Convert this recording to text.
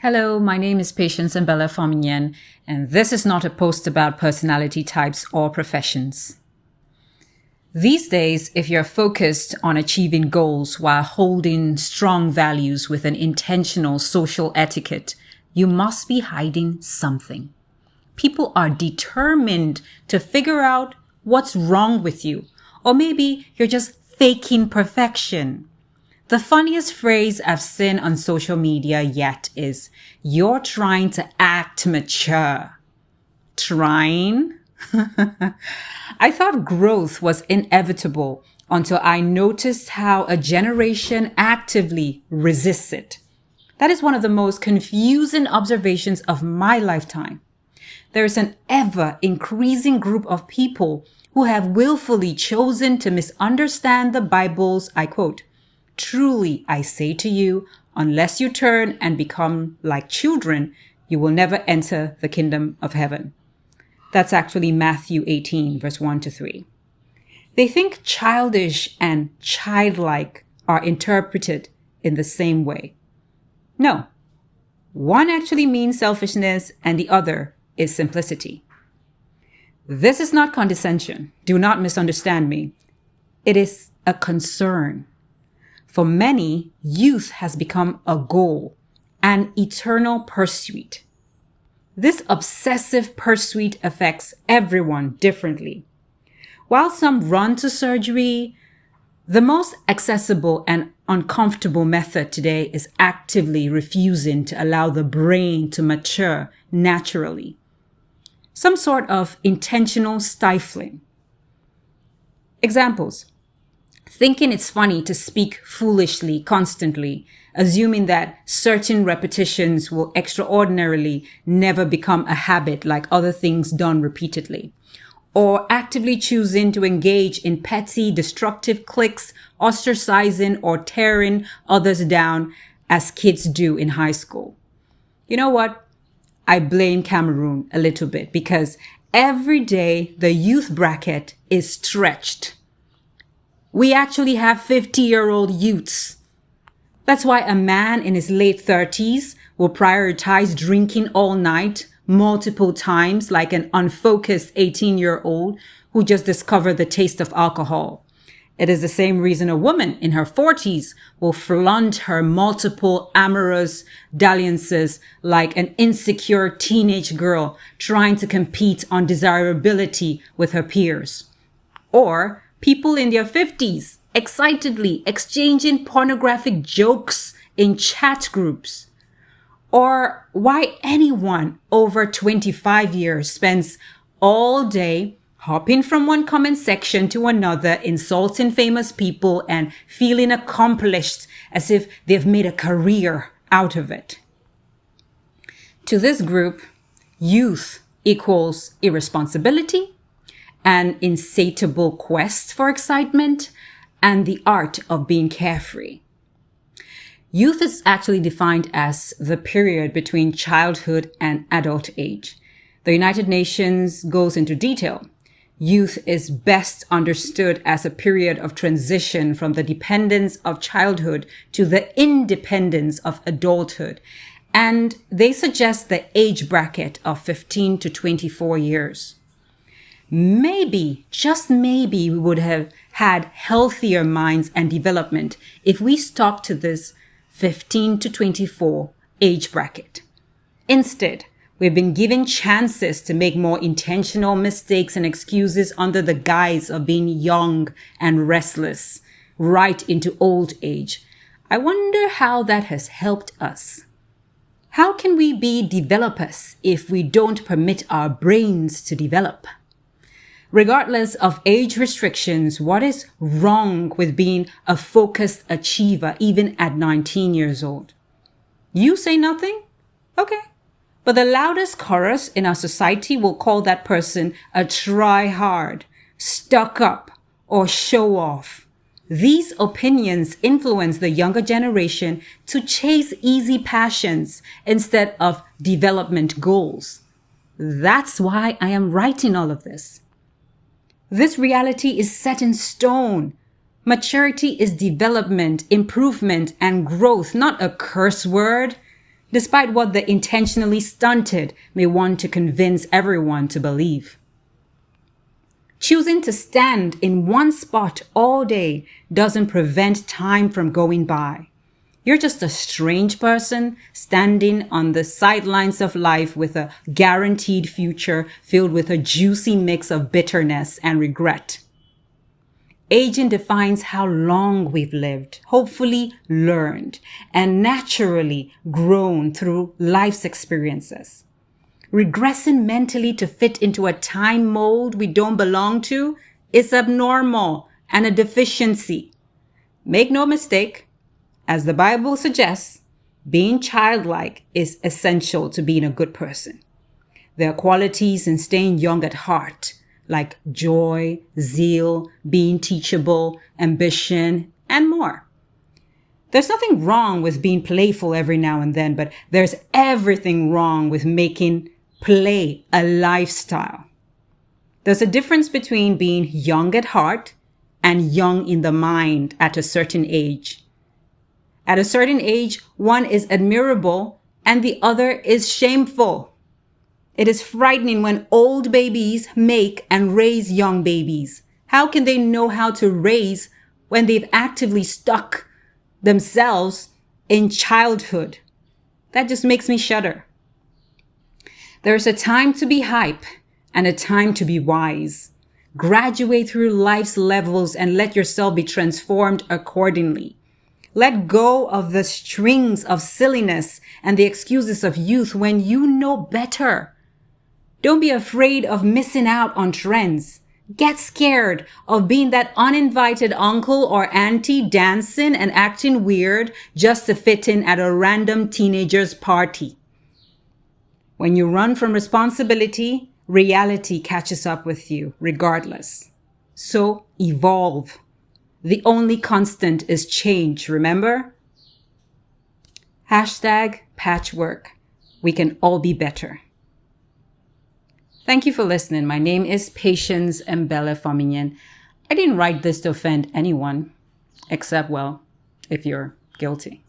Hello, my name is Patience Mbella Fominyen, and this is not a post about personality types or professions. These days, if you're focused on achieving goals while holding strong values with an intentional social etiquette, you must be hiding something. People are determined to figure out what's wrong with you, or maybe you're just faking perfection. The funniest phrase I've seen on social media yet is, "You're trying to act mature." Trying? I thought growth was inevitable until I noticed how a generation actively resists it. That is one of the most confusing observations of my lifetime. There is an ever-increasing group of people who have willfully chosen to misunderstand the Bible's, I quote, "Truly, I say to you, unless you turn and become like children, you will never enter the kingdom of heaven." That's actually Matthew 18, verse 1 to 3. They think childish and childlike are interpreted in the same way. No. One actually means selfishness and the other is simplicity. This is not condescension. Do not misunderstand me. It is a concern. For many, youth has become a goal, an eternal pursuit. This obsessive pursuit affects everyone differently. While some run to surgery, the most accessible and uncomfortable method today is actively refusing to allow the brain to mature naturally. Some sort of intentional stifling. Examples. Thinking it's funny to speak foolishly constantly, assuming that certain repetitions will extraordinarily never become a habit like other things done repeatedly. Or actively choosing to engage in petty, destructive cliques, ostracizing or tearing others down as kids do in high school. You know what? I blame Cameroon a little bit because every day the youth bracket is stretched. We actually have 50-year-old youths. That's why a man in his late 30s will prioritize drinking all night multiple times like an unfocused 18-year-old who just discovered the taste of alcohol. It is the same reason a woman in her 40s will flaunt her multiple amorous dalliances like an insecure teenage girl trying to compete on desirability with her peers. Or people in their 50s excitedly exchanging pornographic jokes in chat groups. Or why anyone over 25 years spends all day hopping from one comment section to another, insulting famous people and feeling accomplished as if they've made a career out of it. To this group, youth equals irresponsibility, an insatiable quest for excitement, and the art of being carefree. Youth is actually defined as the period between childhood and adult age. The United Nations goes into detail. Youth is best understood as a period of transition from the dependence of childhood to the independence of adulthood. And they suggest the age bracket of 15 to 24 years. Maybe, just maybe, we would have had healthier minds and development if we stuck to this 15 to 24 age bracket. Instead, we've been given chances to make more intentional mistakes and excuses under the guise of being young and restless, right into old age. I wonder how that has helped us. How can we be developers if we don't permit our brains to develop? Regardless of age restrictions, what is wrong with being a focused achiever even at 19 years old? You say nothing? Okay. But the loudest chorus in our society will call that person a try-hard, stuck up, or show off. These opinions influence the younger generation to chase easy passions instead of development goals. That's why I am writing all of this. This reality is set in stone. Maturity is development, improvement, and growth, not a curse word. despite what the intentionally stunted may want to convince everyone to believe. Choosing to stand in one spot all day doesn't prevent time from going by. You're just a strange person standing on the sidelines of life with a guaranteed future filled with a juicy mix of bitterness and regret. Aging defines how long we've lived, hopefully learned, and naturally grown through life's experiences. Regressing mentally to fit into a time mold we don't belong to is abnormal and a deficiency. Make no mistake, as the Bible suggests, being childlike is essential to being a good person. There are qualities in staying young at heart, like joy, zeal, being teachable, ambition, and more. There's nothing wrong with being playful every now and then, but there's everything wrong with making play a lifestyle. There's a difference between being young at heart and young in the mind at a certain age. At a certain age, one is admirable and the other is shameful. It is frightening when old babies make and raise young babies. How can they know how to raise when they've actively stuck themselves in childhood? That just makes me shudder. There's a time to be hype and a time to be wise. Graduate through life's levels and let yourself be transformed accordingly. Let go of the strings of silliness and the excuses of youth when you know better. Don't be afraid of missing out on trends. Get scared of being that uninvited uncle or auntie dancing and acting weird just to fit in at a random teenager's party. When you run from responsibility, reality catches up with you regardless. So evolve. The only constant is change, remember? #patchwork. We can all be better. Thank you for listening. My name is Patience Mbele Fominyen. I didn't write this to offend anyone, except, well, if you're guilty.